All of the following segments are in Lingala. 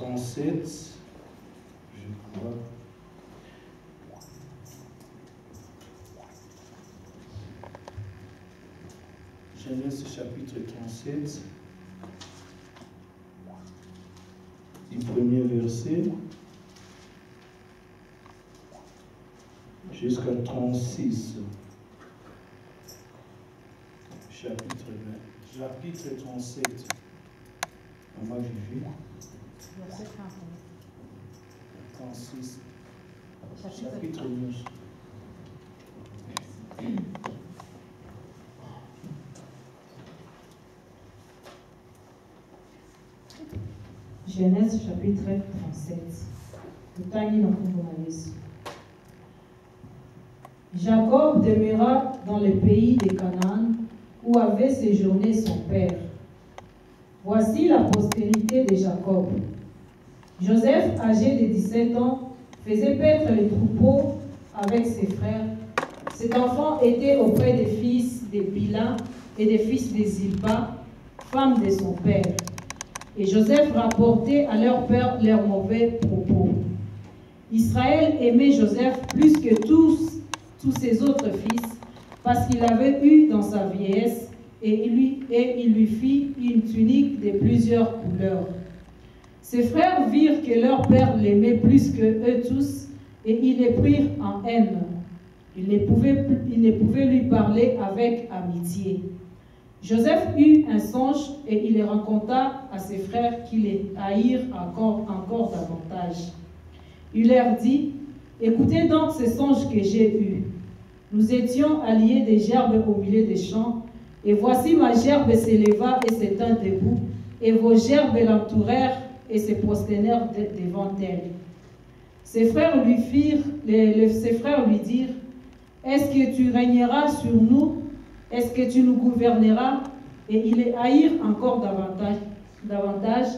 37, je crois. Genèse chapitre 37, du premier verset jusqu'à 36. Chapitre 37. Moi j'ai vu. 36. Chapitre 9. Genèse chapitre 37. Jacob demeura dans le pays de Canaan où avait séjourné son père. Voici la postérité de Jacob. Joseph, âgé de 17 ans, faisait paître les troupeaux avec ses frères. Cet enfant était auprès des fils de Bila et des fils de Zilpa, femme de son père. Et Joseph rapportait à leur père leurs mauvais propos. Israël aimait Joseph plus que tous ses autres fils, parce qu'il l'avait eu dans sa vieillesse, et il lui fit une tunique de plusieurs couleurs. Ses frères virent que leur père l'aimait plus que eux tous, et ils les prirent en haine. Ils ne pouvaient lui parler avec amitié. Joseph eut un songe et il le raconta à ses frères qui les haïrent encore davantage. Il leur dit, « Écoutez donc ce songe que j'ai eu. Nous étions alliés des gerbes au milieu des champs, et voici ma gerbe s'éleva et se tint debout, et vos gerbes l'entourèrent et se prosternèrent devant elle. » Ses frères lui dirent, « Est-ce que tu régneras sur nous? Est-ce que tu nous gouverneras? » Et ils les haïrent encore davantage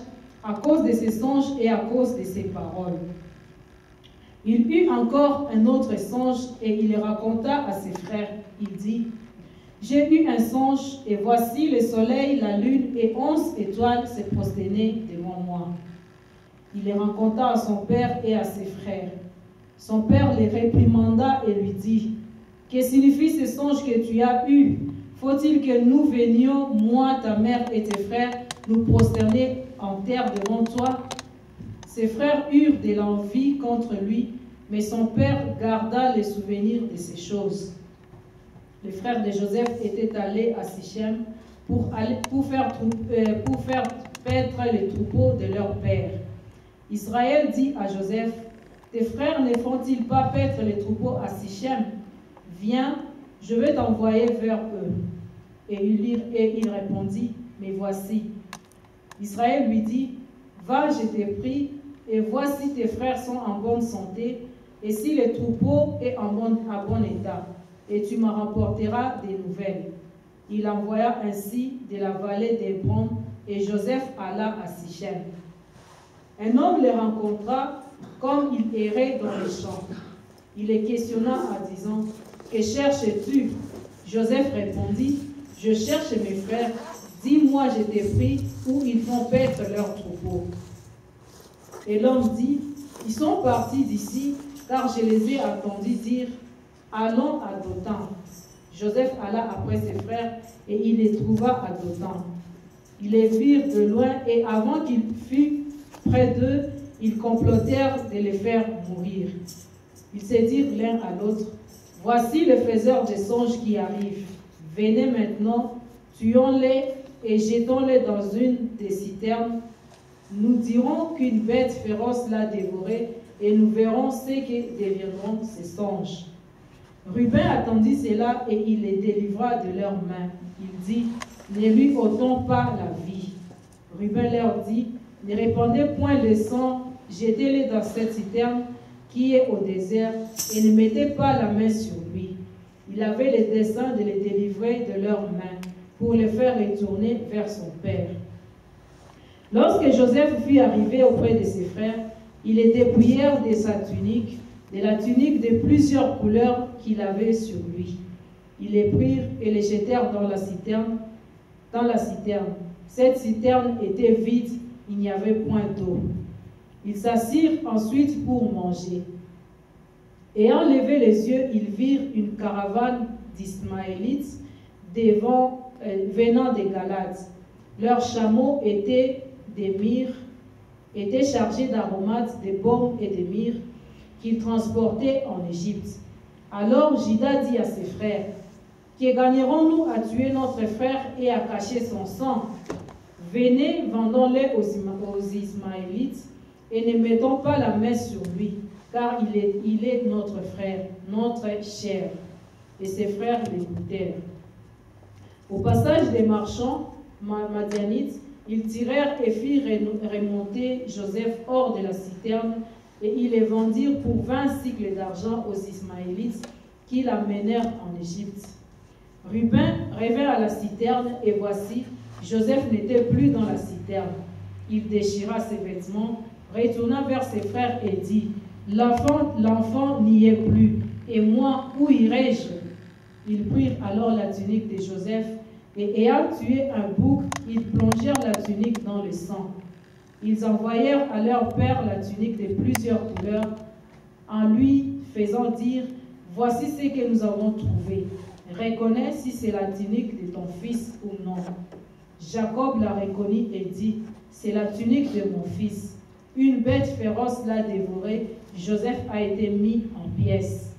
à cause de ses songes et à cause de ses paroles. Il eut encore un autre songe et il le raconta à ses frères. Il dit, « J'ai eu un songe et voici le soleil, la lune et 11 étoiles se prosternaient devant moi. » Il le raconta à son père et à ses frères. Son père les réprimanda et lui dit, « Que signifie ce songe que tu as eu? Faut-il que nous venions, moi, ta mère et tes frères, nous prosterner en terre devant toi? » Ses frères eurent de l'envie contre lui, mais son père garda les souvenirs de ces choses. Les frères de Joseph étaient allés à Sichem pour faire paître les troupeaux de leur père. Israël dit à Joseph, « Tes frères ne font-ils pas paître les troupeaux à Sichem? Viens, je vais t'envoyer vers eux. » Et il répondit, « Mais voici. » Israël lui dit, « Va, je t'ai pris, et voici tes frères sont en bonne santé, et si le troupeau est en bon état, et tu m'en rapporteras des nouvelles. » Il envoya ainsi de la vallée d'Hébron, et Joseph alla à Sichem. Un homme les rencontra comme il errait dans les champs. Il les questionna en disant, « Que cherches-tu? » Joseph répondit, « Je cherche mes frères. Dis-moi, je t'ai pris où ils font paître leurs troupeaux. » Et l'homme dit, « Ils sont partis d'ici, car je les ai entendus dire, allons à Dothan. » Joseph alla après ses frères et il les trouva à Dothan. Ils les virent de loin et avant qu'il fût près d'eux, ils complotèrent de les faire mourir. Ils se dirent l'un à l'autre, « Voici le faiseur des songes qui arrive. Venez maintenant, tuons-les et jetons-les dans une des citernes. Nous dirons qu'une bête féroce l'a dévoré et nous verrons ce que deviendront ces songes. » Ruben attendit cela et il les délivra de leurs mains. Il dit, « Ne lui ôtons pas la vie. » Ruben leur dit, « Ne répandez point le sang, jetez-les dans cette citerne qui est au désert et ne mettez pas la main sur lui. » Il avait le dessein de les délivrer de leurs mains pour les faire retourner vers son père. Lorsque Joseph fut arrivé auprès de ses frères, ils les dépouillèrent de sa tunique, de la tunique de plusieurs couleurs qu'il avait sur lui. Ils les prirent et les jetèrent dans la citerne. Cette citerne était vide, il n'y avait point d'eau. Ils s'assirent ensuite pour manger. Ayant levé les yeux, ils virent une caravane d'Ismaélites venant des Galates. Leurs chameaux étaient chargés d'aromates, de baumes et de myrrhe qu'ils transportaient en Égypte. Alors Juda dit à ses frères, « Que gagnerons-nous à tuer notre frère et à cacher son sang? Venez, vendons-le aux Ismaélites et ne mettons pas la main sur lui, car il est notre frère, notre chair. » Et ses frères l'écoutèrent. Au passage des marchands madianites, ils tirèrent et firent remonter Joseph hors de la citerne, et ils les vendirent pour 20 cycles d'argent aux Ismaélites qui l'amenèrent en Égypte. Ruben revint à la citerne, et voici, Joseph n'était plus dans la citerne. Il déchira ses vêtements, retourna vers ses frères et dit, « L'enfant n'y est plus, et moi, où irai-je » Ils prirent alors la tunique de Joseph, et ayant tué un bouc, ils plongèrent la tunique dans le sang. Ils envoyèrent à leur père la tunique de plusieurs couleurs, en lui faisant dire, « Voici ce que nous avons trouvé. Reconnais si c'est la tunique de ton fils ou non. » Jacob la reconnut et dit, « C'est la tunique de mon fils. Une bête féroce l'a dévoré. Joseph a été mis en pièces. »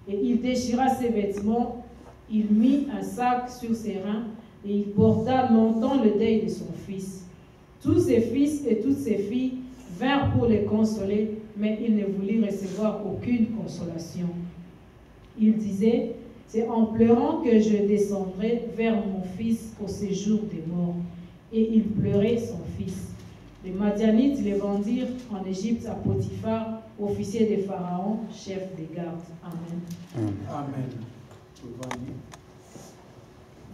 Et il déchira ses vêtements, il mit un sac sur ses reins, et il porta longtemps le deuil de son fils. Tous ses fils et toutes ses filles vinrent pour les consoler, mais il ne voulut recevoir aucune consolation. Il disait, « C'est en pleurant que je descendrai vers mon fils au séjour des morts. » Et il pleurait son fils. Les Madianites les vendirent en Égypte à Potiphar, officier de Pharaon, chef des gardes. Amen. Amen.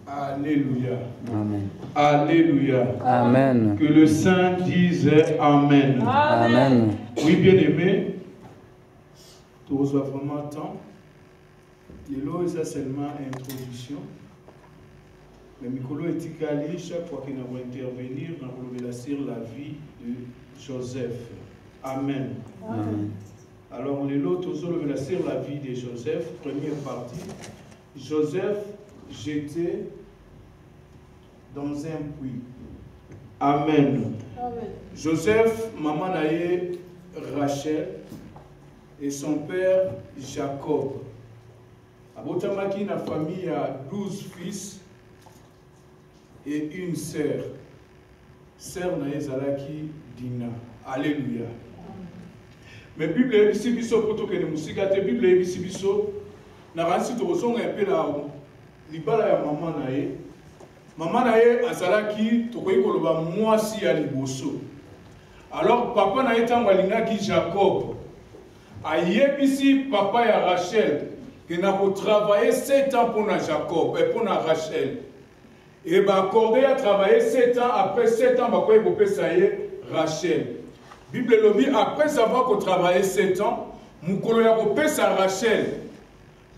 Alléluia. Amen. Alléluia. Amen. Que le Saint dise Amen. Amen. Oui, bien-aimé, tu reçois vraiment temps. Les lois, c'est seulement introduction. Mais Mikolo et Tikali, chaque fois qu'il va intervenir, on va révéler la vie de Joseph. Amen. Amen. Alors, les lots, tous on va sur la vie de Joseph. Première partie. Joseph jeté dans un puits. Amen. Amen. Joseph, maman Naye, Rachel et son père Jacob. Abotamaki, la famille a 12 fils et une sœur. Sœur Naye Zalaki Dina. Alléluia. Mais la Bible est ici, pour que nous musiques, la Bible est ici, na ransi to songa pe la libala ya mama na ye. Maman naye azalaki tokoyi koloba mwasi ya liboso. Alors papa naye tango alingaki Jacob ayebisi papa ya Rachel que na ko travailler 7 ans pour na Jacob et pour na Rachel. Et ba accordé à travailler 7 ans, après 7 ans ba koyi kopesa ye Rachel. Bible lobi après avoir ko travailler 7 ans, mukolo ya kopesa Rachel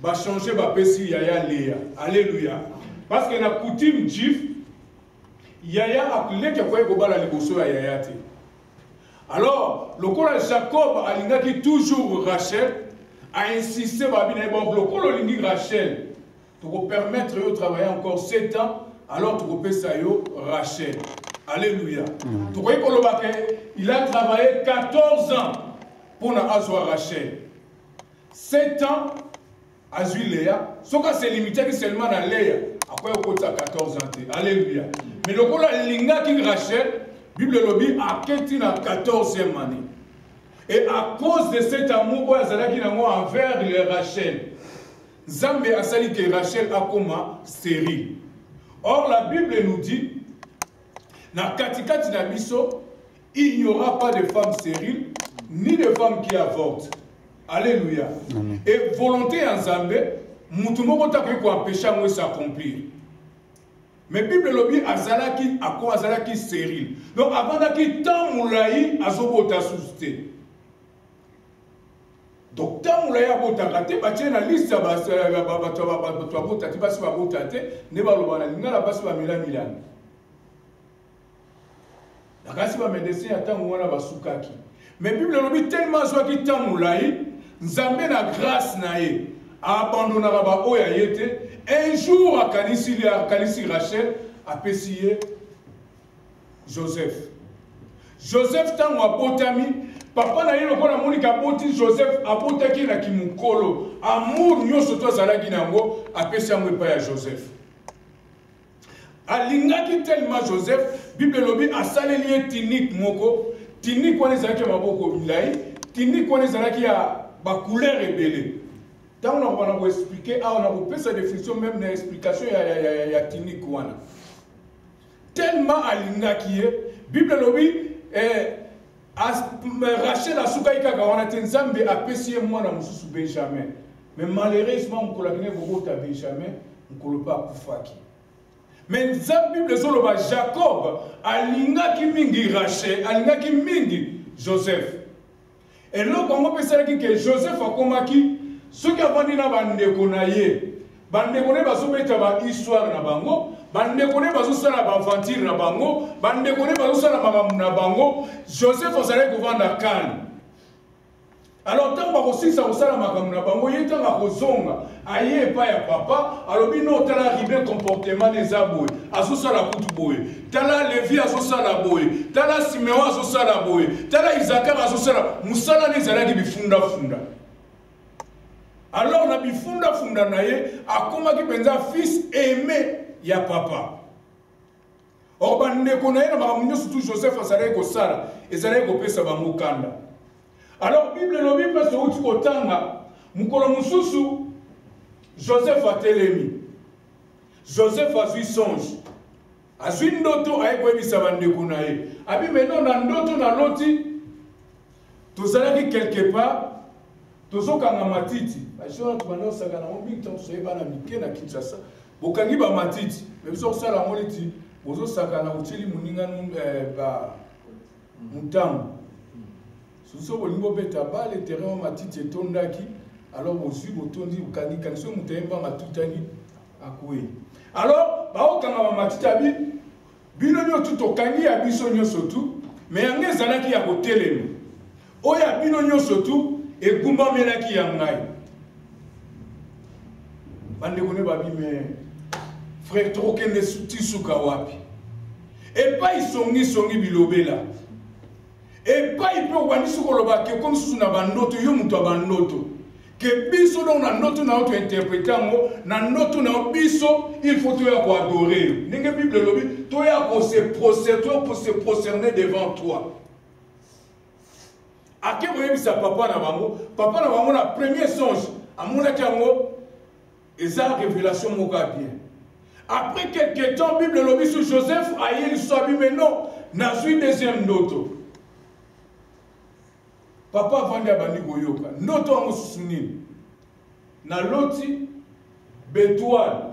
va changer va pesi yaya Léa. Alléluia. Parce que la coutume juif yaya akule ke kwa ko bala liboso ya yaya te. Alors, le col Jacob alingaki toujours Rachel a insisté ba bina bon le col lingi Rachel pour permettre de travailler encore 7 ans alors tu peux ça yo Rachel. Alléluia. Tu vois il a travaillé 14 ans pour na azwa Rachel. 7 ans Azui Léa, ce qui s'est limité seulement à Léa, après au 14 ans. Alléluia. Mais le coup linga qui Rachel, Bible lobby a quitté la 14e année. Et à cause de cet amour envers les Rachel, Zambe a sali que Rachel a comme stérile. Or la Bible nous dit, dans Katikati Nabiso, il n'y aura pas de femmes stériles, ni de femmes qui avortent. Alléluia. Amen. Et volonté en Zambé, Moutoumoko takoui ko empêcher moi s'accomplir. Mais Bible lobby azalaki ako azalaki stérile. Donc avant d'aki tant moulaï azobota susté. Donc tant moulaï abota kate batie na liste ba bota ti basi ba bota te ne ba lobana ngala basi ba milan. La kasi ba médecin attend wana ba sukaki. Mais Bible lobi tellement soit qui tamoulaï, nzambe na grâce naïe, a abandonné ba oya yete. Un jour à Kanisi Rachel a pessillé Joseph. Joseph tango a potami, papa na yelo kona monika poti Joseph a potaki na kimukolo. Amour nyoso to zalaki nango a pesi yango pa ya Joseph. Alingaki tellement Joseph, Bible lobi a saleli tunique moko, tunique wana ezalaki maboko milai, tunique wana ezalaki ya ba couleur rebelle. Tant on a expliqué, on a fait sa définition même dans l'explication il y a tunique wana. Tellement alingaki Bible lobi Rachel a soukaika kawana tenzambe a pessié moi na mususu Benjamin. Mais malheureusement on kolakine bobota Benjamin, on kolopa kufaki. Mais la Bible zoloba Jacob alingaki mingi Rachel, alingaki mingi Joseph. Et là on peut penser que Joseph a komaki ceux qui ont dit na bandeko na ye, bandeko ne bazo beta ba histoire na bango, bandeko ne bazo sala ba aventure na bango, bandeko ne bazo sala mama na bango, Joseph osale ko vanda kan. Alors tant ba aussi ça osala makamu na bango, yeta ba kozonga, aye pa ya papa, alobi no tala ribe comportement des aboy, azo sala kutu boy, tala Levi azo sala boy, tala Simeon azo sala boy, tala Isaac azo sala, musala ne zala ki bifunda funda. Alors, on a dit funda naye, a comment qui pensa fils aimé ya papa. Or, bande konaye na mamunyo surtout Joseph asare ko sala, ezare ko pesa ba mukanda. Alors, Bible lobi parce que uti kotanga, mukolo mususu Joseph a telemi. Joseph a vu songe. A vu ndoto aye ko ebisa bande konaye. Abi maintenant na ndoto na loti, tozalaki quelque part tozokanga matiti bashora tubana osakana ombiki tant soyeba na mike na Kinshasa bokangi ba matiti mais biso osala moliti bozo sakana utili muninga ba mutambo suso bolingo beta ba le terrain matiti etondaki alors bozu botondi bokangi kanso mutayemba matutani akwe alors ba okanga ba matiti abi bino nyo tutokangi ya biso nyo sotu mais yange zalaki ya kotelema oya bino nyo sotu et Gumba Melaki Yangai. Bandekone babi mais frère Troken de Tisuka wapi. Et pas ils songi bilobela. Et pas ils peuvent wani sukoloba que comme sous na bandoto yo muto bandoto. Que biso donc na noto na auto interprétango na noto na biso il faut te adorer. Ninge Bible lobi to ya ko se prosterner devant toi. A quel moment ça papa na bango na premier songe amona kango eza révélation moka bien. Après quelques temps Bible lobi sur Joseph aye sobi mais non na suis deuxième ndoto. Papa vandi abandi goyoka ndoto ngo susuni na loti bétoile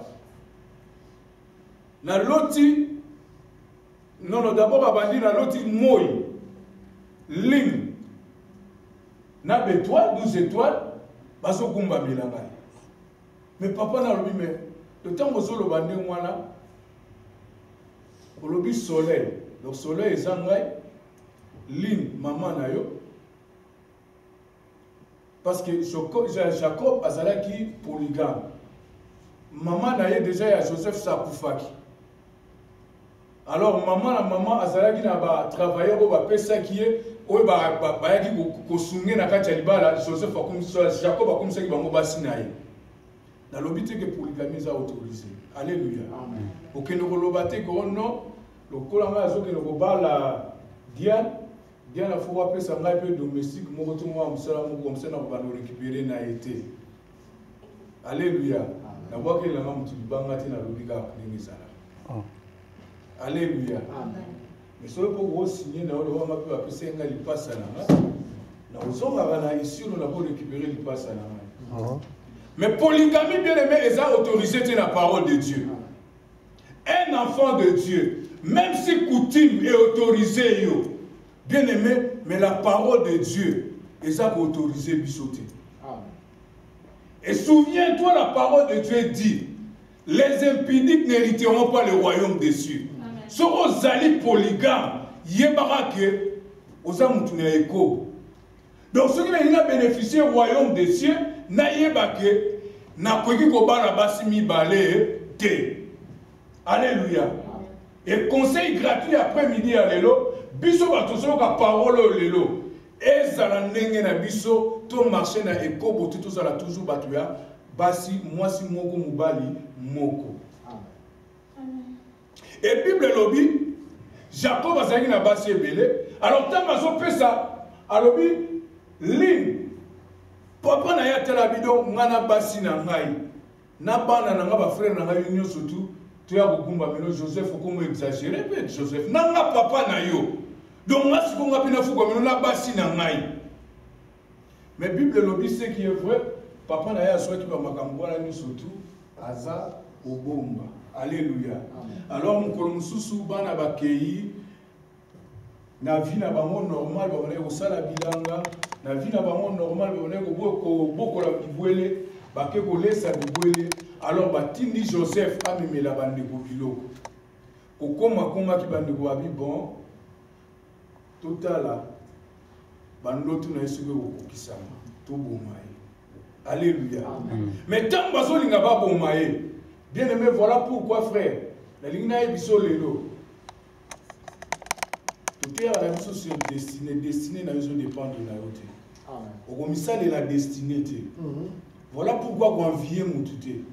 na loti non d'abord abandi na loti moi ligne na bétoile 12 étoiles baso kumba bilanga mais papa na lobi mais le temps que solo bande mwana lobi soleil le soleil ezangai ligne maman na yo parce que Jacob azalaki polygame maman na ye déjà ya Joseph sakufaki alors maman azalaki na ba travailleur ba pesa qui est oyo bayaki kosunge na kati ya libala Joseph Jacob akomisaki bango basi na ye nalobi te ke polygamie eza autorisé alléluia okende koloba te ko non lokola ngai azokende kobala Diane afo bapesa ngai mpe domestique moko to mwa mosala moko komse na kobanda récupérer na ye te alléluia nabwakelanga motu libanga te nalobi kaka ndenge ezala alléluia mais si vous signer dans le monde, vous pouvez appeler ça les passes à la main. Nous avons ici, nous avons récupéré les passes à la main. Mais polygamie, bien aimé, est autorisée dans la parole de Dieu. Un enfant de Dieu, même si coutume est autorisée, bien aimé, mais la parole de Dieu est autorisée bisoter. Et souviens-toi, la parole de Dieu dit, les impudiques n'hériteront pas le royaume des cieux. Si vous allez polygame, yebara ke oza mutu na eko Donc ceux qui ont bénéficié du royaume des cieux, n'ayez pas que n'a pas que kobana basi mi balé te. Alléluia. Et conseil gratuit après-midi à l'élo, biso batoso ka parole l'élo. Et ça la ndenge na biso to marché na ekobo tout ça la toujours batuya basi moi si moko mubali moko. Et Bible lobby Jacob a zaki na basi ebele. Alors tant bazo pesa alobi Ling, papa na ya tela bidon ngana basi na ngai na bana na ngaba frère na ngai nyo surtout tu ya kukumba meno Joseph comme exagérer peut Joseph na nga papa na yo donc ngasi ko ngapi na fuko meno na basi na ngai mais Bible lobby c'est qui est vrai papa na ya soit qui ba makambo na nyo surtout aza obomba alléluia alors mukolo mususu bana bakei na vie na bango normal ba ko sala bilanga na vie na bango normal ba ko boko la bibwele ba ke ko lesa bibwele alors batindi Joseph amemela bande ko biloko ko koma ki bande ko abi bon totala bando tu na yesu ko kisama to bomaye alléluia mais tant bazolinga ba bomaye bien aimé voilà pourquoi frère la lingna e biso lelo la mission sur destinée n'a besoin de dépendre de la route. Au commissaire de la destinée. Voilà pourquoi on vient moutouté.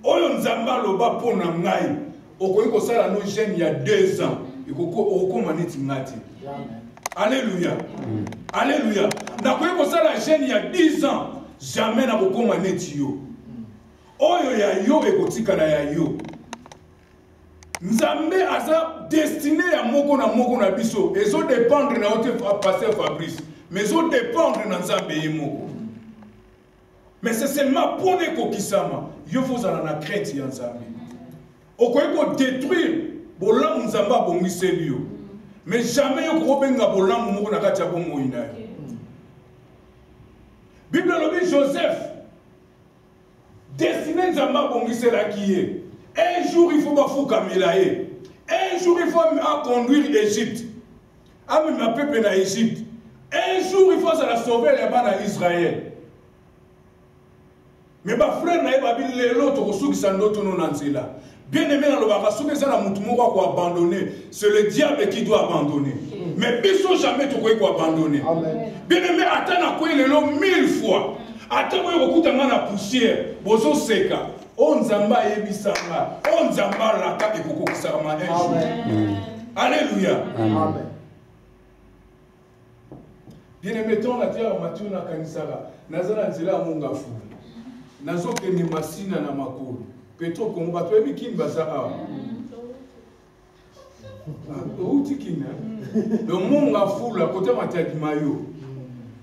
Oyo nzamba loba pona ngai. Okoyi ko sala no jeune il y a 2 ans. Iko maneti ngati. Alléluia. Alléluia. Na koyi ko sala jeune il y a 10 ans. Jamais na ko maneti yo. Oyo ya yo ekotika na ya yo. Nzambe aza destiné à moko na biso ezo dépendre na ote pasteur Fabrice mais ezo dépendre na Nzambe yemoko mais c'est seulement pour ne kokisama yo faut na crainte ya Nzambe okoyi ko détruire bolangu Nzambe abongiseli yo mais jamais yo ko benga bolangu moko na kati ya bomo ina yo Bible lobi Joseph destiné Nzambe abongiselaki ye. Un jour, il faut bafouka melaye. Un jour, il faut conduire l'Égypte. Ame ma peuple na Égypte. Un jour, il faut la sauver les bas à Israël. Mais ma frère na ba bil lelo to kosuki sandoto no nanzela. Bien aimé na lobaka souki ça na mutu moko ko abandonner. C'est le diable qui doit abandonner. Mais biso jamais to ko abandonner. Bien aimé atana ko lelo 1000 fois. Atako yo kokutanga na poussière, bozo seka. On zamba yebisanga, on zamba la ka ekokokisaka ma un jour. Alléluia. Amen. Bien aimé ton la terre Mathieu na kanisaka, nazana nzela monga fu. Nazo kende masina na makolo. Petro ko mba to ebikin bazara. Outikina. Le monga fu la côté mataki mayo.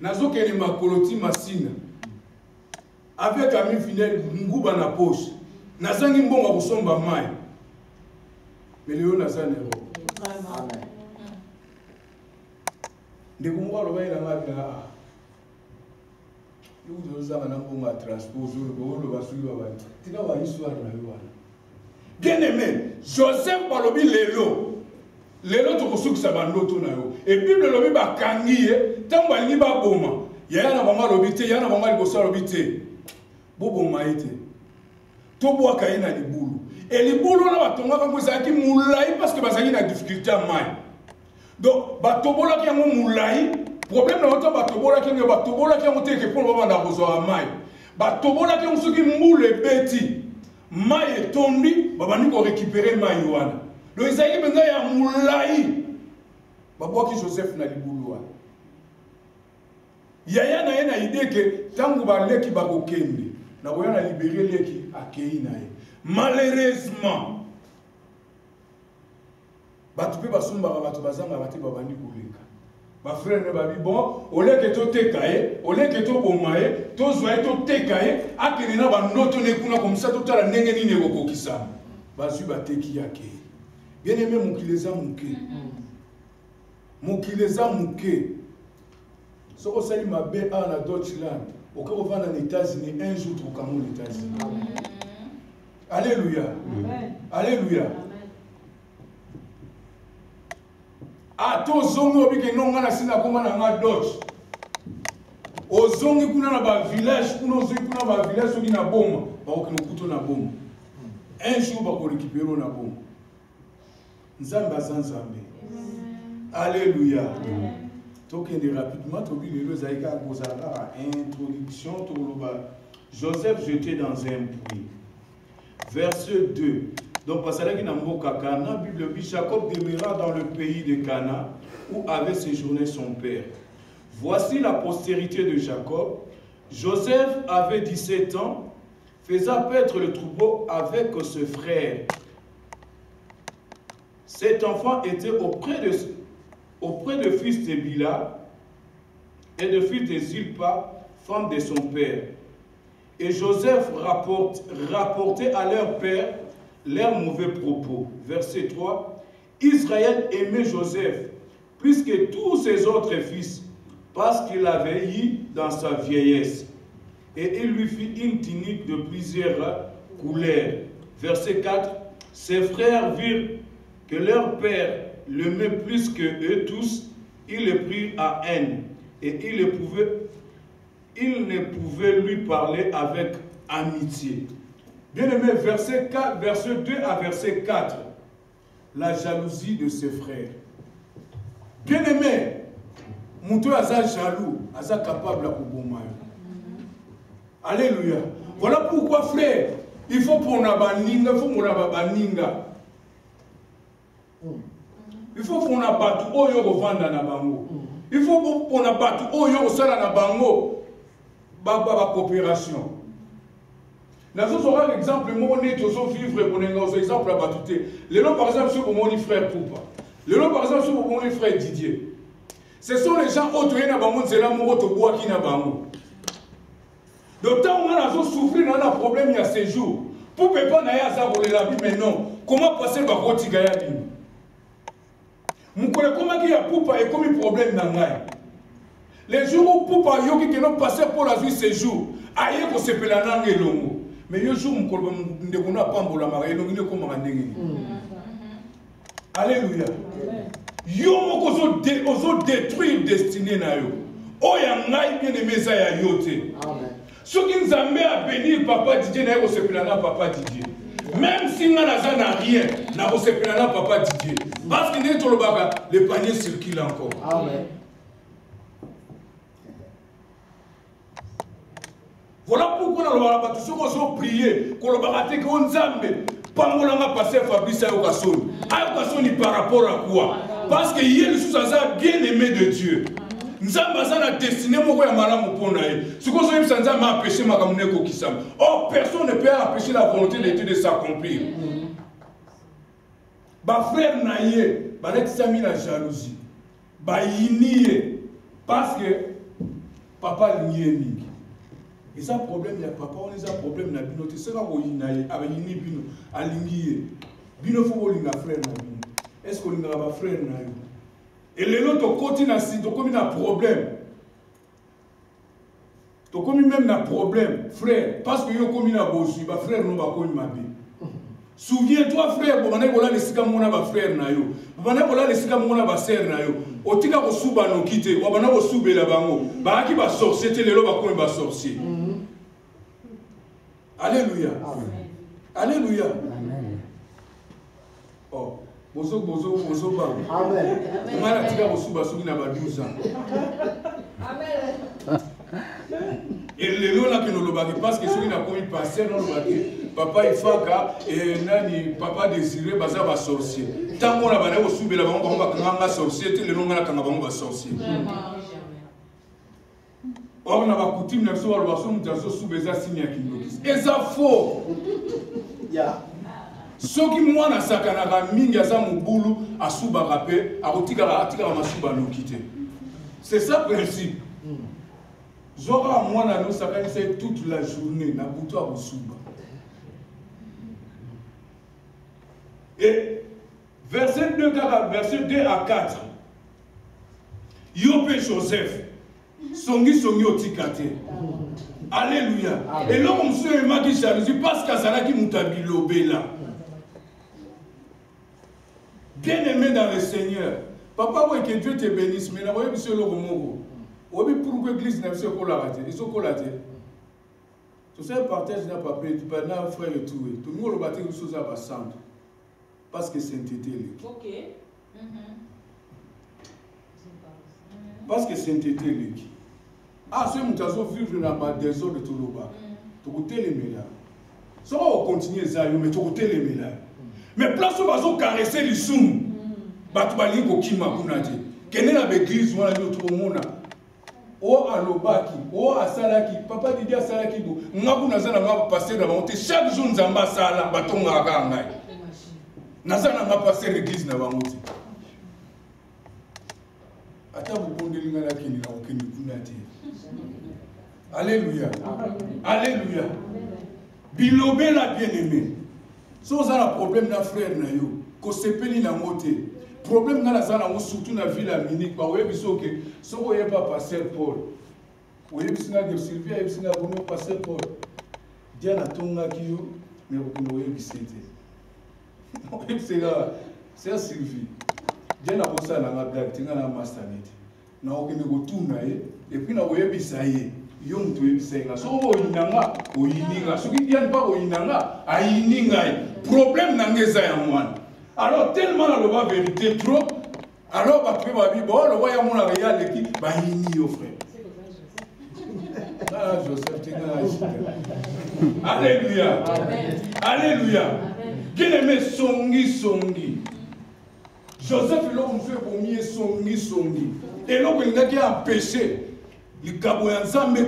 Nazo kende makoloti masina. Avec ami final nguba na poche nazangi mbonga kusomba mai mais leo nazane ro amen ndeko ngalo bayina ngabina yuzo zanga na mbonga transport zo lo basuli ba tika wa histoire na yo bien aimé Joseph balobi lelo to kusukisa bandoto na yo et Bible lobi ba kangiye tambo ali ba boma yana banga lobite yana banga libosa lobite bobo maïté tobo kaina libulu et libulu na batonga ka mozaki moulai parce que bazaki na difficulté à mai donc batobola ki yango moulai problème na oto batobola ki yango te ke pour baba na bozo mai batobola ki yango soki mbule beti mai etondi babani ko récupérer mai wana donc ezaki benza ya moulai babwaki Joseph na libulu wana yaya na ye na idée que tangu baleki bakokende na koyana libérer leki akei na ye malheureusement batu pe basombaka batu bazanga bate babandi koleka bafrère ne babi bon oleke toteka ye oleke toboma ye tozwa ye toteka ye akende na bandoto ne kuna komisa totala ndenge nini ekokokisama bazwi bateki yake bien aimé mokili eza moke mokili eza moke soko sali mabe a na Deutschland au cas où va aux États-Unis un jour au Cameroun aux États-Unis. Alléluia. Amen. Alléluia. Ah, to zongo bike no ngana sina koma na nga Dutch. ozongi kuna na ba village kuna ozongi kuna ba village soki na boma bakoki kuto na boma un jour bako récupérer na boma nzambe aza nzambe alléluia tokende rapidement tobi lelo ezali kaka kozala kaka introduction toloba Joseph jeté dans un puits verset 2 donc pasalaki na mboka Cana Bible dit Jacob demeura dans le pays de Cana où avait séjourné son père. Voici la postérité de Jacob. Joseph avait 17 ans, faisant paître le troupeau avec ses frères. Cet enfant était auprès de fils de Bila et de fils de Zilpa, femme de son père. Et Joseph rapportait à leur père leurs mauvais propos. Verset 3. Israël aimait Joseph plus que tous ses autres fils, parce qu'il avait eu dans sa vieillesse. Et il lui fit une tunique de plusieurs couleurs. Verset 4. Ses frères virent que leur père l'aimait plus que eux tous, ils le prirent à haine, et ils ne pouvaient lui parler avec amitié. Bien aimé, verset 2 à verset 4, la jalousie de ses frères. Bien aimé, Moutou aza jaloux, aza capable à Koubouma. Alléluia. Voilà pourquoi, frère, il faut pour Nabaninga, il faut pour Nabaninga. Il faut pour Nabatu Oyo Rovanda Nabango. Il faut pour Nabatu Oyo Osala Nabango. Baba coopération. Nous avons l'exemple, moi, on est tous vivre pour nous exemple à Batouté. Les noms, par exemple, ceux pour mon frère Poupa. Les noms, par exemple, ceux pour mon frère Didier. Ce sont les gens autour de Nabango, c'est là où on boit qui Nabango. Donc, tant qu'on a souffert, on a un problème il y a ces jours. Pour ne pas aller la vie, mais non. Comment passer par Roti Gayabi? Mon collègue, comment il y a Poupa et comme un problème dans la les jours où Poupa Yoki qui n'ont passé pour la vie ces jours, aïe qu'on se peut la langue et l'homme. Mais le jour où on n'a pas de la marée, on est comme un dingue. Alléluia. Yo moko ozo détruire destinée na yo. Oya ngai bien aimé ça ya yote. Amen. Ce qui nous a à bénir papa Didier na yo se pelana papa Didier. Même si on n'a rien, na se pelana papa Didier. Parce que le panier circule encore. Amen. Voilà pourquoi nous avons prié, qu'on a raté qu'on zambe, pas mon langa passé Fabrice Ayokason. Ayokason par rapport à quoi? Parce que hier le sous-asa bien aimé de Dieu. Nous avons destiné mon roi à Malam Ponaï. Ce qu'on a sans m'a empêché ma camuneko Kisam. Or, personne ne peut empêcher la volonté de Dieu de s'accomplir. Ba frère Naye, ba l'examen la jalousie. Ba yinié. Parce que papa l'yémi. Et ça problème il y a papa on a un problème na bino te sera ko yinaye abayini bino alingiye bino fo linga frère na bino est-ce que linga ba frère na yo et les autres côté na si to comme na problème to comme même na problème frère parce que yo comme na bosu ba frère no ba ko mabe souviens-toi frère bo bana bola lesika mona ba frère na yo bana bola lesika mona ba sœur na yo otika ko suba no kite wa bana ko subela bango ba ki ba sorcier te lelo ba ko ba sorcier. Alléluia. Amen. Alléluia. Amen. Oh, bozo ba. Amen. On a tika ko suba soki na ba 12 ans. Amen. Et le lot là que nous le parce que celui n'a pas eu passer dans le papa Ifaka et nani papa désiré baza ba sorcier. Tant qu'on a ba na suba la bango ba kanga sorcier te le nom na kanga bango ba sorcier. Or, on a coutume de voir le son de sous-beza signé qui nous dit. Et ça faux. Ce qui moi na sakana mingi aza mubulu asuba rapé a rotika masuba no quitter. C'est ça le principe. Zora moi na no sakana c'est toute la journée na buto a suba. Et verset 2 à 4. Yopé Joseph songi otikate. Alléluia. Et là on se m'a dit jalousie parce qu'azala qui mutabilobela. Bien aimé dans le Seigneur. Papa, que Dieu te bénisse, mais la voyez monsieur le Romogo. Oui, pourquoi l'église n'a pas collaté? Ils ont collaté. Tout ça, partage n'a pas payé, tu peux pas frère et tout. Tout le monde a battu une chose à la centre. Parce que c'est intété. Ok. Parce que c'est intété. Ah, ce que tu vivre dans le désordre de tout le bas. Tu as les mélanges. Ça va continuer ça, mais tu as les mélanges. Mais place où tu as caressé les soums, tu as dit que tu as dit. Quelle est l'église où tout le monde o alobaki, o asalaki, papa didi asalaki do, ngabu nazana ngaba passer na monte chaque jour nzamba sala batonga ka ngai. Nazana ngaba passer l'église na bangote. Ata bubondeli ngala kini na okeni kunati. Alléluia. Alléluia. Bilobe la bien-aimé. So ça la problème na frère na yo, ko sepeli na mote. Problème dans la salle, surtout dans la ville à Munich, parce que si vous n'avez pas pasteur Paul, vous avez vu Sylvie, vous avez vu pasteur Paul. Dieu n'a pas dit que mais vous avez vu c'est Sylvie. Dieu n'a pas dit que vous avez vu la masternet. Vous avez vu et puis vous avez vu ça. Vous avez vu ça. Si vous avez vu ça, si vous avez vu ça, problème dans les gens. Alors, tellement la vérité trop, alors, tu vas dire, bon, le roi a mon réel qui va y au frère. Ah, Joseph, tu es Alléluia. Alléluia. Bien-aimé, songi. Joseph, il a fait pour mieux songi. Et là, il a empêché. Il a ensemble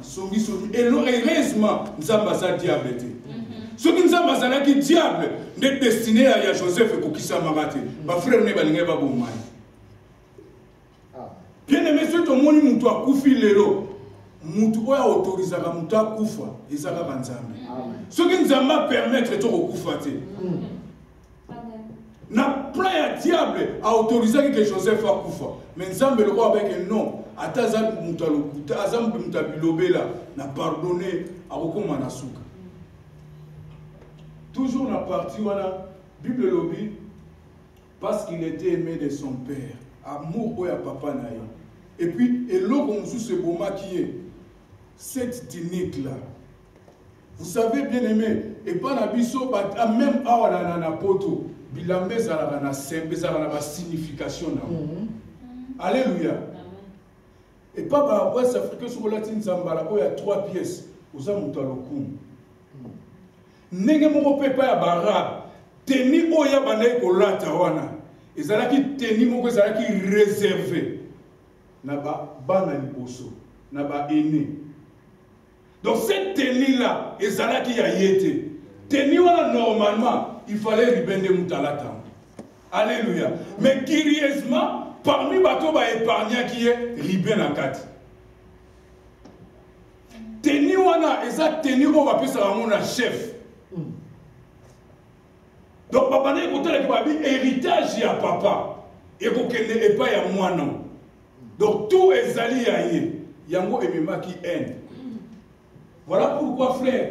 songi. Et heureusement, nous avons diable. Ce qui nous a dit diable n'est destiné à Joseph et Kokissa Marate. Ma frère n'est pas bon. Bien aimé, ce que mon moutou a koufi lelo, moutou a autorisé à moutou a koufa, et ça va banzambe. Ce qui nous a permettre de koufate. Na plein à diable a autorisé que Joseph a koufa. Mais Nzambe le roi avec un nom, Atazam moutou a l'okuta, Azam moutou a bilobela, n'a pardonné à Okoma Nasuka. Toujours dans la partie où la Bible lobby, parce qu'il était aimé de son père, amour au papa naï. Et puis, et l'autre on joue ce beau maquillé, cette dînique là. Vous savez bien aimé, et pas la biso, même à la poto, bilamé ça a la signification. Alléluia. Et pas par rapport à ça, que sur la latine Zambala, il y a 3 pièces, aux amoutalokun. Nenge moko pepa ya barab teni oya bandai kolata wana ezalaki teni moko ezalaki réservé na ba bana liboso na ba aîné. Donc cette tenue là ezalaki ya yete teni wana normalement il fallait ribende mutalata. Alléluia. Mais curieusement parmi bato ba épargnant qui est riben na kati teni wana eza teni o ba pesa na chef. Donc papa n'a pas dit héritage à papa et qu'il n'est pas à moi non. Donc tout est allié à y. Yango et Mima qui aime. Voilà pourquoi frère,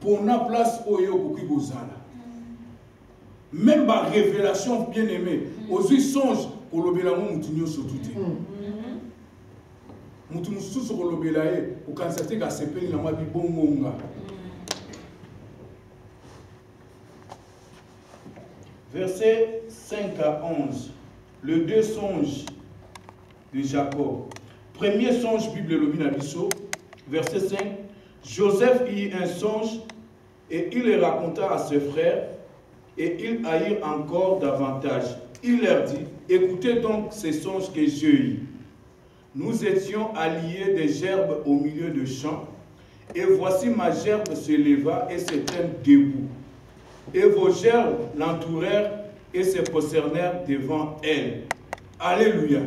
pour la place au yo pour qui gozala. Même par révélation bien aimée, aux yeux songe pour l'obélamon moutinho sur tout. Moutinho sur l'obélaé pour constater qu'à ce pays n'a pas dit bon monga. Versets 5 à 11, le 2 songes de Jacob. Premier songe, Bible Lobin Abisso, verset 5. Joseph eut un songe et il le raconta à ses frères et ils haïrent encore davantage. Il leur dit, écoutez donc ces songes que j'ai eus. Nous étions alliés des gerbes au milieu de champs et voici ma gerbe se leva et se tint debout. Et vos gerbes l'entourèrent et se prosternèrent devant elle. Alléluia.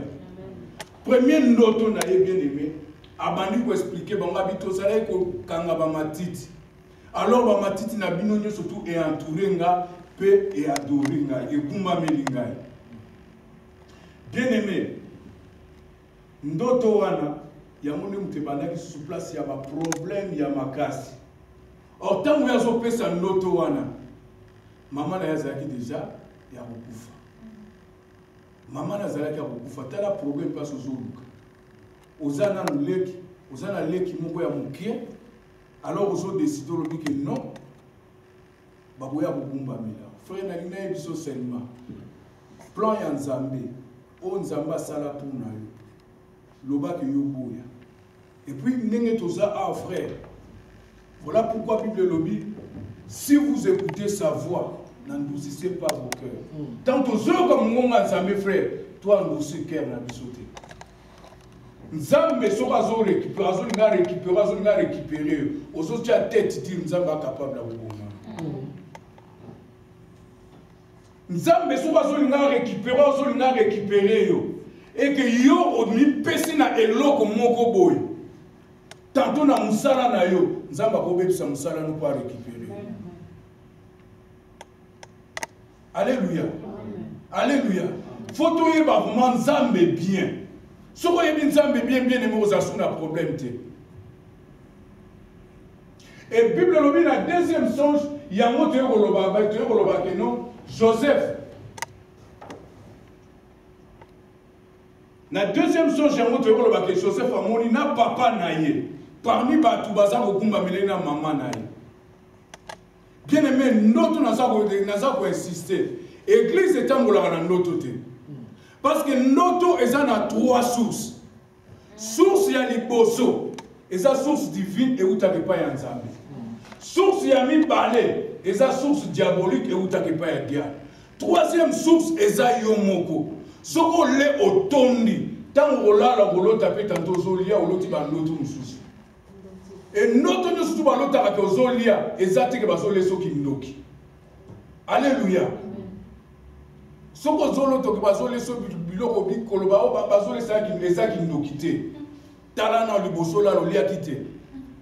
Premier noto na bien aimé, abandi pour expliquer bangabito ça ko kanga ba matiti. Alors ba matiti na binonyo surtout et entouré nga pe et adoré nga et kumba melinga. Bien aimé, ndoto wana ya mone mtebana ki sous place ya ba problème ya makasi. Or tant ya zo pesa ndoto wana maman na yazaki déjà ya kokufa. Maman na zalaki ya kokufa tala problème pas sozoluka. ozana leki, ozana leki moko ya mokie, alors ozo décide lobi que non, baboya bubumba mila. Frère na lina biso seulement. Plan ya Nzambe, o Nzamba sala pour na yo. Loba que yo boya. Et puis ndenge toza ah frère. Voilà pourquoi Bible lobby, si vous écoutez sa voix, n'endoucissez pas vos cœurs. Tant aux yeux comme mon Nzambe frère, toi endoucis cœur na bisoté. Nzambe so azo récupérer, azo récupérer. Aux autres tu as tête dire Nzamba capable à vous. Nzambe so azo récupérer yo. Et que yo oni pesi na eloko moko boy. Tantôt na musala na yo, Nzamba ko bebisa musala no pas récupérer. Alléluia. Alléluia. Faut to yeba vraiment Nzambe bien. Si vous avez Nzambe bien, vous avez un problème. Et la Bible, dans le deuxième songe, il y a un mot que non, Joseph. Dans le deuxième songe, il y a un mot que Joseph a moni na papa naïe. Parmi les baza bokumba milena maman naïe. Bien aimé, notre n'a pas insisté. L'église est en dans notre côté. Parce que notre est en trois sources. Source ya liboso, eza source divine et utake pa ya Nzambe. Source ya mibale, eza source diabolique et utake pa ya diable. Troisième source eza yo moko. Soko le otondi, tango olala kolota pe tanto zolia oloti bandoto mususu. Et notre nyo sutu balota ka zolia eza teke bazole soki ndoki. Alléluia. Soko zolo to bazole so biloko bikolo ba bazole ça qui nous quitter. Tala na liboso la lolia quitter.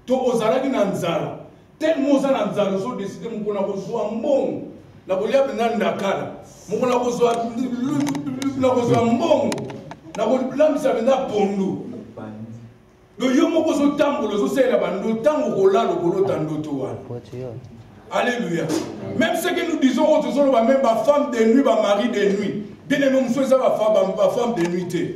To ozalaki na nzala. Tellement za na nzala so décider moko na kozwa mbongo. La bolia bena ndakala. Moko na kozwa mbongo. Na kolambisa bena pondu. Do yo moko so tambo so sela bando tango kolala kolota ndoto wana. Alléluia. Même ce que nous disons autres sont même ma femme de nuit, ma mari de nuit. Bien aimé, monsieur, ça va femme de nuit.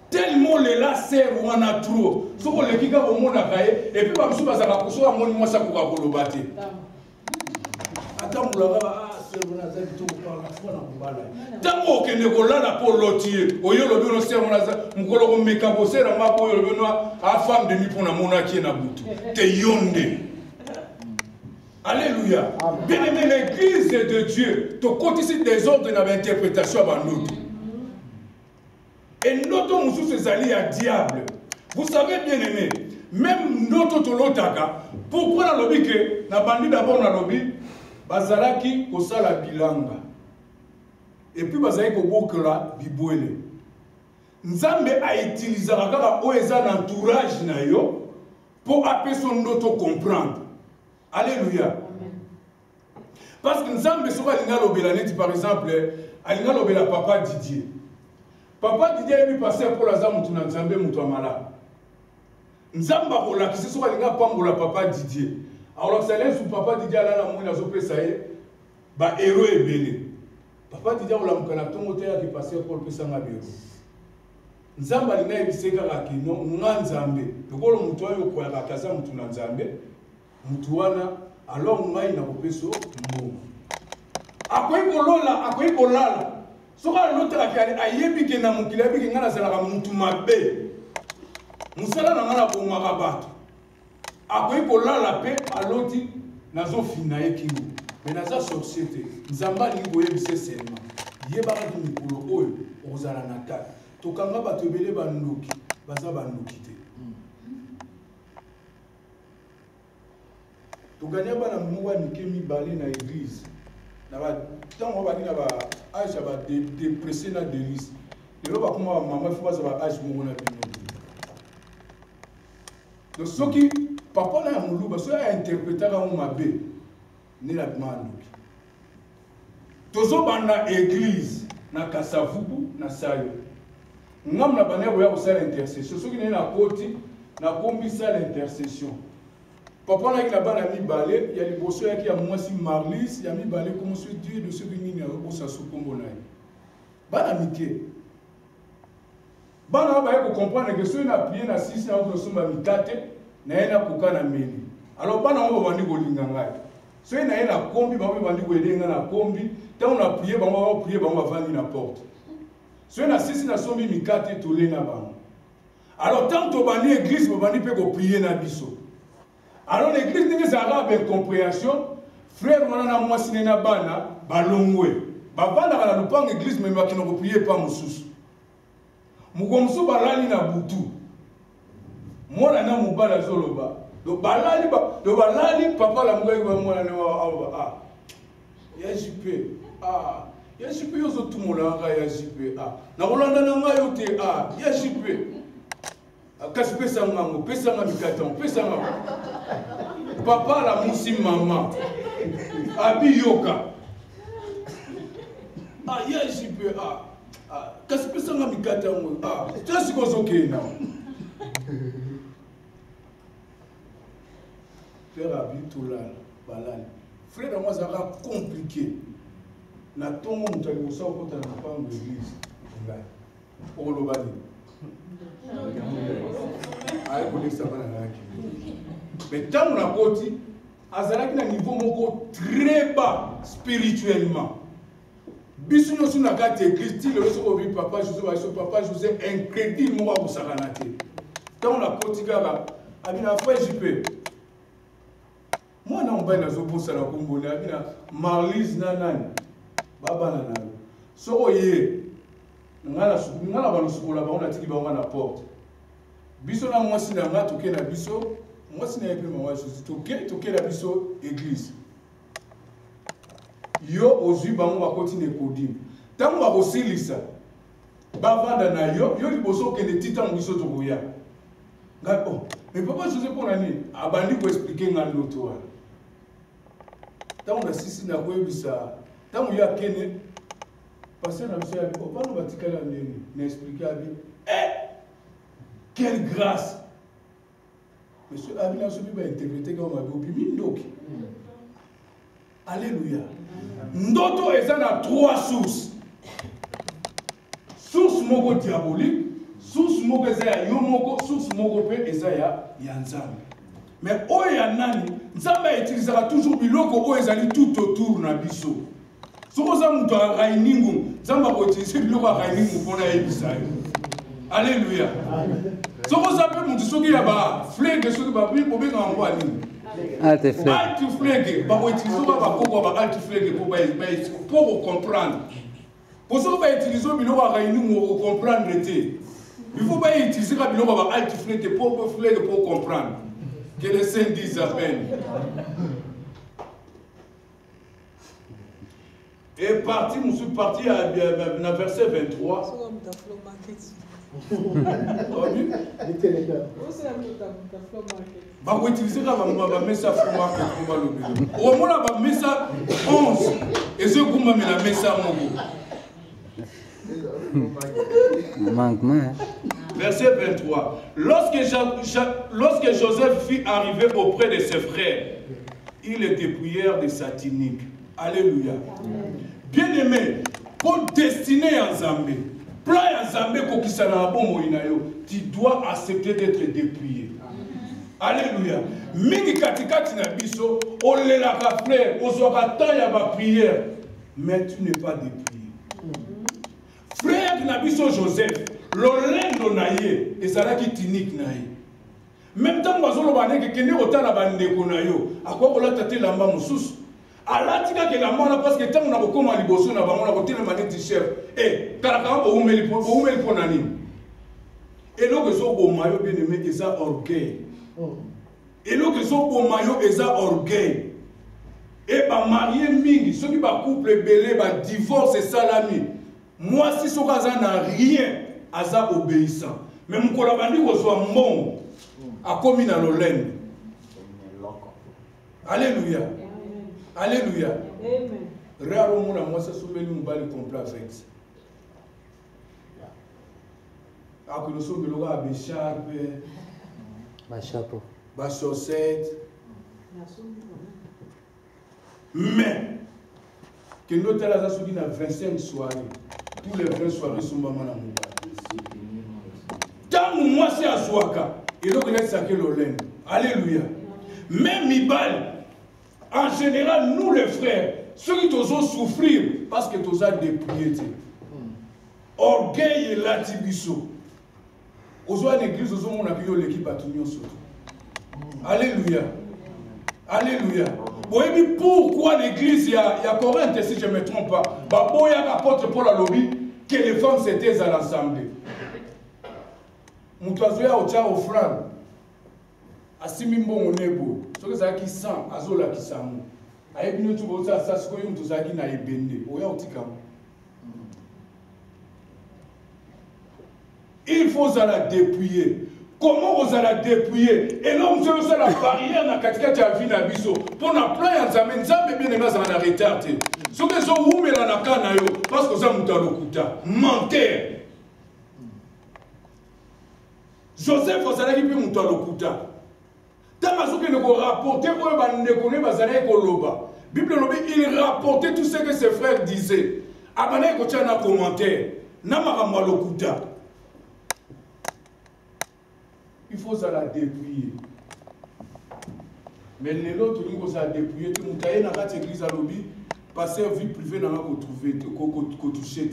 Tellement les là sert ou en a trop. Ce qu'on les kika au monde a caillé et puis ma monsieur va s'en coucher à mon moi ça pour kolobate. Attends, vous ah c'est bon à tout par la foi na kubala. Tango ke ne kolala pour lotier. Oyo lo bino sert on a mukolo ko mekabosé na mapo yo bino a femme de nuit pour na mona qui na butu. Te yonde. Alléluia. Bien aimé, l'église de Dieu, tu comptes ici des ordres d'interprétation à nous. Et notre moussou c'est allié à diable. Vous savez bien aimé, même notre tolotaka, pourquoi la lobby que, na bandi d'abord na lobby, bazalaki kosala bilanga. Et puis bazalaki kobokela bibwele. Nzambe a utilisé la oeza l'entourage na yo pour appeler son auto comprendre. Alléluia. Parce que Nzambe soka linga lobela neti par exemple, alinga lobela papa Didier. Papa Didier est passé pour la zamu tuna Nzambe mutu amala. Nzamba kola kisi soka linga pambola papa Didier. Alors ça laisse papa Didier ala la mwina zo pesa ye ba héros ebele. Papa Didier ola mukana tongo te ya ki passé pour pesa ngabero. Nzamba linga ebiseka ka kino nga Nzambe. Lokolo mutu ayo ko ya kaza mutu na Nzambe. Mutuana alors ngai na kopeso mbongo akoyi kolala soka lotaka kali ayebi ke na mokili ayebi ke ngana zalaka mutu mabe musala na ngana bongaka bato akoyi kolala pe aloti nazofina ye kingo me naza société Nzambe alingi koyebisa seulement yebakaki mikolo oyo okozala na kati tokanga bato ebele bandoki baza bandoki te. Tu gagnes pas la moua ni kemi balé na église. Na ba tant on va dire na ba âge ba dépressé na délice. Et là ba comment maman faut pas ba âge mo na bino. Donc ce qui papa na mulu ba so a interpréter ka mo mabe ni la demande. Tozo bana église na kasavubu na sayo. Ngam na bana boya ko sala intercession. Ce qui n'est na koti na kombisa l'intercession. Papa n'a pas la mi-balé, il y a les bosses qui a moi si Marlis, il y a mi-balé comme ce Dieu de ce qui n'y a pas sa soukombonaï. Ban amitié. bana ba ko comprendre que ceux na prier na 6 na ko somba mikate na ena kokana meli. Alors bana ngo bandi ko linga ngai. Ceux na ena kombi ba bandi ko elenga na kombi, tant on a prié ba on prier ba on va vendre na porte. Ceux na 6 na sombi mikate to lenga ba. Alors tant to bandi église ba bandi pe ko prier na biso. Alors l'église n'est pas avec compréhension. Frère, on a moi signé na bana, balongwe. Babana la lupang église mais qui ne prier pas moussous. Mugomso balali na butu. Moi na mubala zoloba. Do balali papa la mugai ba moi na ah. Ya JP. Ah. Ya JP yo zo tumola nga ya JP. Ah. Na rolanda na nga yo te ah. Ya JP. Kasi pesa ngango, pesa nga mikatan, pesa nga. Papa la musi mama. Abi yoka. Ah, ya JP. Ah. Kasi pesa nga mikatan. Ah. Just goes okay now. Frère Abi Toulal, balal. Frère moi ça va compliqué. Na tongo mutali ko sa ko ta na pa l'église. Ngai. O lo bani. Aïe, vous ça va mais tant on a côté, Azalaki na niveau moko très bas spirituellement. Biso no suna kati église, ti le so bi papa José incrédule moi ko sakanate. Tant on a côté gaba, abina frère JP. Moi na mba na zo bosa la kombona, abina Marlise nanani. Baba nanani. So oye ngala balo sukola ba on tiki ba na porte. Biso na mwasi na nga toke na biso, mwasi na yepe mwa Jésus toke na biso église. Yo ozui ba mo ba continue kodim. Tango ba kosilisa. Ba vanda na yo liboso ke ne tita mwiso to boya. Nga oh, mais papa José pour nani abandi ko expliquer nga loto wa. Tango na sisi na ko ebisa, tango ya kene passer na biso ya ko ba no batikala nini, na expliquer abi. Quelle grâce! Monsieur Abina Sobi va interpréter comme on a dit. Alléluia. Ndoto est à 3 sources. Source moko diabolique, source moko ezaya yomoko, source moko pe ezaya yanzambe. Mais oya nani, nzambe utilisera toujours biloko oyo ezali tout autour na biso. Soko za muto rainingu, nzambe ko utiliser biloko rainingu pona yebisa yo. Alléluia. Ce que vous appelez mon soki ya ba flingue soki ba bi ko be na ngwa nini. Alte flingue. Alte flingue ba ko utiliser ba koko ba alte flingue pour comprendre. Pour ça ba utiliser biloko ba réunir pour comprendre te. Il faut pas utiliser ba biloko ba alte flingue pour comprendre. Que les saints disent à peine. Et parti, je suis parti à verset 23. Va utiliser la messa fromage pour le au moins la messa 11 et ce qu'on m'a mis la messa manquement. Verset 23. Lorsque Joseph fut arrivé auprès de ses frères, il était prière de satanique. Alléluia. Bien-aimé, pour destiner en Zambie, plan en Zambie tu dois accepter d'être dépouillé. Alléluia. Mingi katikati na biso, olela ka frère, ozwaka temps ya ba prière, mais tu n'es pas dépouillé. Frère na biso Joseph, lolendo na ye, ezalaki tunique na ye. Même temps bazolo baneke kende otala bandeko na yo, akwa kolata te lamba mususu. Alatika ke la mona parce que tant on a beaucoup mal liboso na bango na côté le maneti chef. Eh, kalaka bo umeli po nani. Et donc so bo mayo bien aimé eza orgueil. Et donc so bo mayo eza orgueil. Et ba marié mingi, ceux qui ba couple belé ba divorce salami. Moi si so kaza na rien, aza obéissant. Mais mon kolabandi ko so mbongo. Akomi na lolende. Alléluia. Alléluia. Amen. Raro mona moi ça soumeli mbali complet avec. Ako no so beloga ba charpe, Ba chapeau, ba chaussette. Mais que nous tala za soki na 25 soirées. Tous les 20 soirées sont maman na mbali. Moi, c'est à Zouaka. Et donc, il a saqué l'olène. Alléluia. Même Mibal, en général, nous les frères, ceux qui t'osent souffrir, parce que t'osent dépouiller. Orgueil et latibiso. Aux l'église, aux hommes, on a vu l'équipe à Tounion surtout. Alléluia. Alléluia. Vous voyez pourquoi l'église, il y a Corinthe, si je ne me trompe pas, il y a l'apôtre Paul à lobby, que les femmes s'étaient à l'assemblée. Moutazoya au tcha offrande. Asimimbo onebo. Ce que ça qui sent, azola qui sent. Aïe bien tout ça, ça ce que nous tous agi na ebende. Oya otika. Il faut la dépouiller. Comment vous allez dépouiller? Et là, vous avez la barrière dans la catégorie de la vie na biso. Pour na plein d'examens, ça peut bien les gens en retard. Ce que sont où mais la nakana yo parce que ça mutalokuta. Menteur. Joseph Ozalaki peut monter à l'okuta. Tant que nous rapporter Bible il rapportait tout ce que ses frères disaient. Abana ko tchana commentaire. Namara l'okuta. Il faut ça la dépouiller. Mais les autres qui ont ça dépouiller, tout le monde a dans l'église à lobby, passer vie privée dans la retrouver, qu'on toucher.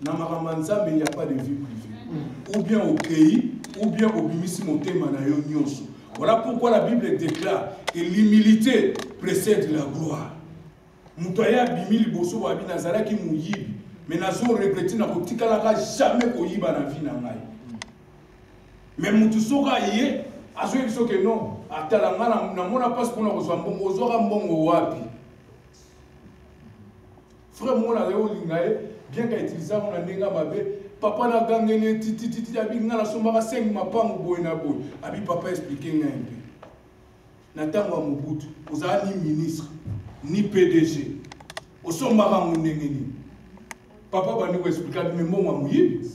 Namara manza mais il n'y a pas de vie privée. Ou bien au pays. Ou bien au bimissimo thème na yo nyonso. Voilà pourquoi la Bible déclare que l'humilité précède la gloire. Mutoya bimili boso wa bi nazala ki muyibi. Mais nazo regretter na kotikala ka jamais ko yiba na vie na ngai. Mais mutu soka yé azo biso que non, atala ngana na mona passe pour na kozwa mbongo ozora mbongo wapi. Frère mona leo lingae bien ka utiliser on ndinga mabe. Papa na gangene titi abi ngala somba 5 mapango boy na boy. Abi papa expliquer nga un peu. Na tango Mobutu, oza ni ministre, ni PDG. Osomba ka munengeni. Papa bani ko expliquer mais mo muyibi.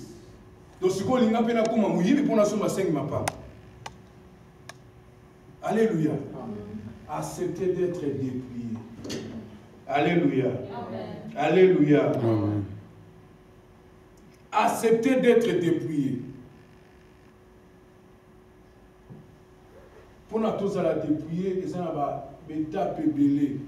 Donc si ko linga pena ko muyibi pona somba 5 mapango. Alléluia. Accepter d'être dépouillé. Alléluia. Amen. Alléluia. Amen. Accepter d'être dépouillé. Pour nous tous à la dépouiller, ils ont des étapes belées,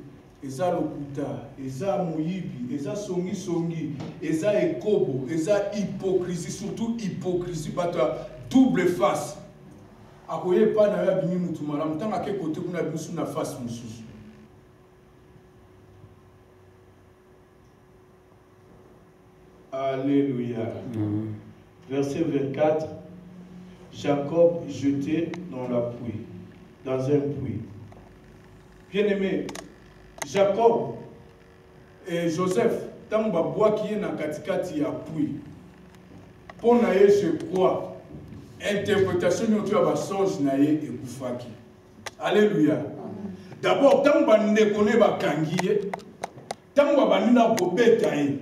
ils ont l'okuta, ils ont mouyibi, ils ont songi, ils ont ekobo, ils ont hypocrisie, surtout hypocrisie, pas double face. Akoye pas na ya bimi mutu malam, tant à quel côté vous n'avez pas na face mususu. Alléluia. Verset 24. Jacob jeté dans la pluie, dans un puits. Bien-aimé, Jacob et Joseph, tant que bois qui est dans katikati ya puits. Pour naïe, je crois, interprétation de notre songe naïe et koufaki. Alléluia. D'abord, tant que ne connaît pas kangiye, tant que nous n'avons pas bétaillé.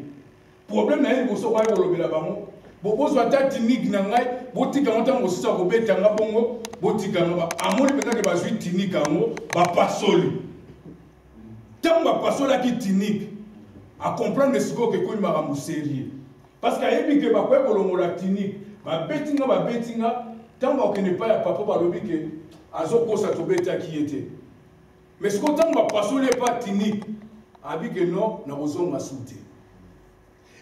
Problème na yebo so kwa kolobela bango bobozo ata tinique na ngai botika ntango sisa ko betanga bongo botika ngaba amoni penaka bazwi tinique ango ba pasoli tango ba pasola ki tinique a comprendre ce que ko imara mu sérieux parce que ayebi ke ba kwa kolongola tinique ba betinga tango ko ne pas ya papa ba lobi ke azo kosa to beta ki était mais ce que tango ba pasoli pas tinique abi ke non na kozonga souté.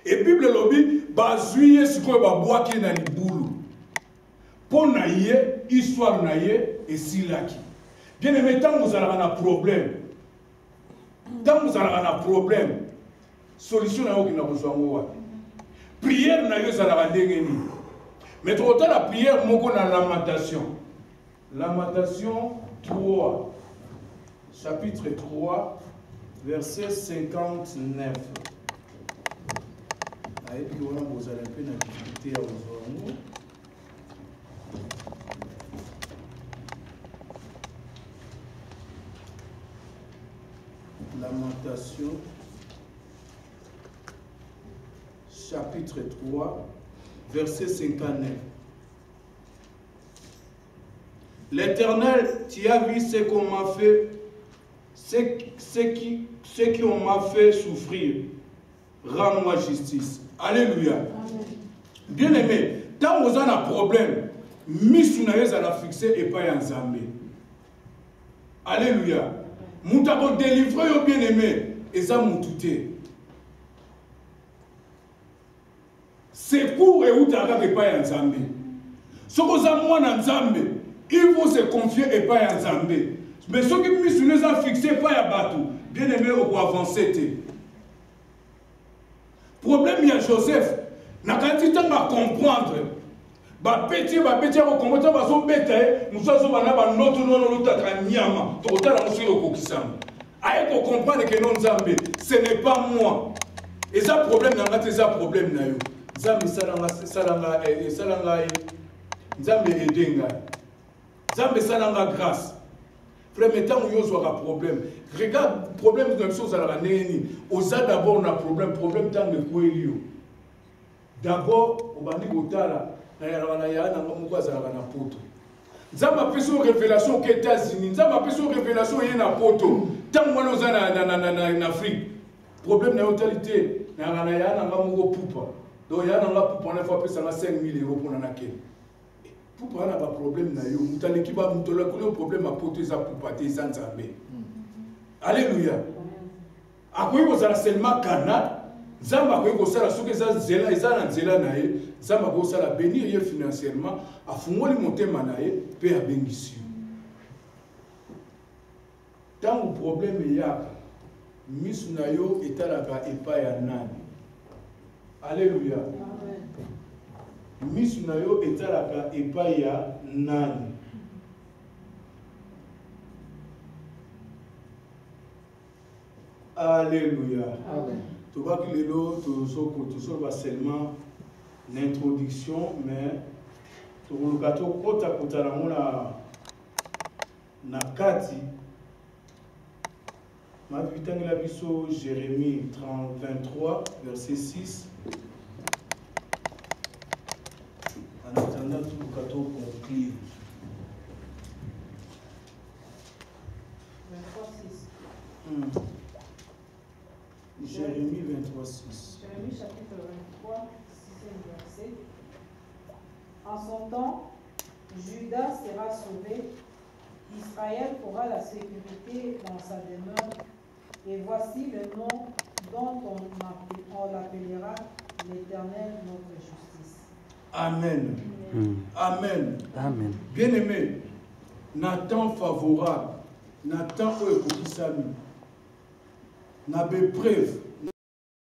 Et Bible lobby bazuye siko ba bois qui na libulu. Pour naïe histoire naïe et silaki. Bien aimé tant vous allez un problème. Tant vous allez un problème. Solution na yo qui na besoin wapi. Prière na yo za la ndengeni. Mais trop tard la prière moko na lamentation. Lamentation 3 chapitre 3 verset 59. Et puis on a besoin d'un peu d'activité à Ozoango. Lamentation, chapitre 3, verset 59. L'Éternel, tu as vu ce qu'on m'a fait, ce qui on m'a fait souffrir. Rends-moi justice. Alléluia. Bien aimé, tant que vous avez un problème, misu na yo ezala fixe epai ya Nzambe. Alléluia. Mutu akodélivre yo bien aimé eza mutu te. Secours eutaka epai ya Nzambe. Soki oza mwana Nzambe, il faut se confier epai ya Nzambe. Mais soki misu na eza fixe epai ya bato, bien aimé okoavancer te. Problème il y a Joseph, n'a qu'à dire à comprendre. Ba petit à comprendre, ba so bête, nous sommes ba notre notre nyama, to la musu ko kisama. Aye ko comprendre que non Nzambe, ce n'est pas moi. Et ça problème n'a pas ça problème na yo. Nzambe salanga Nzambe edenga. Nzambe salanga grâce. Frère, maintenant où il y a un problème. Regarde, le problème de la chose à la néni. Osa d'abord un problème tant de quoi il y a. D'abord, on va dire au tala, na ya na moko za na poto. Nzamba peso révélation aux États-Unis, nzamba peso révélation y na poto. Tant moi nous en Afrique. Problème na totalité, na ya na moko poupa. Donc ya na poupa na fois pesa na 5 000 € pour na ken. Pour pas avoir problème na yo, mutale ki ba mutola ko problème a poto za poupa te za Nzambe. Alléluia. Akoyi ko sala seulement kana, Nzamba akoyi ko sala soki za zela ezala nzela na ye, Nzamba ko sala bénir ye financièrement, afungoli motema na ye pe abengisi. Tant problème yaka, misu na yo etalaka epa ya nani. Alléluia. Amen. Misu na yo etalaka epai ya nani. Alléluia. Amen. Tu vois que les lots, tu sors seulement l'introduction, mais tu vois que kota kota na mona na kati. Ma vitangela biso Jérémie 23 verset 6. En attendant tout le gâteau conclure. 23, 6. Jérémie 23, 6. Jérémie chapitre 23, 6e verset. En son temps, Juda sera sauvé, Israël aura la sécurité dans sa demeure, et voici le nom dont on l'appellera l'Éternel notre justice. Amen. Amen. Amen. Bien-aimé, Nathan favorable, Nathan Oekokisami, n'a pas preuve.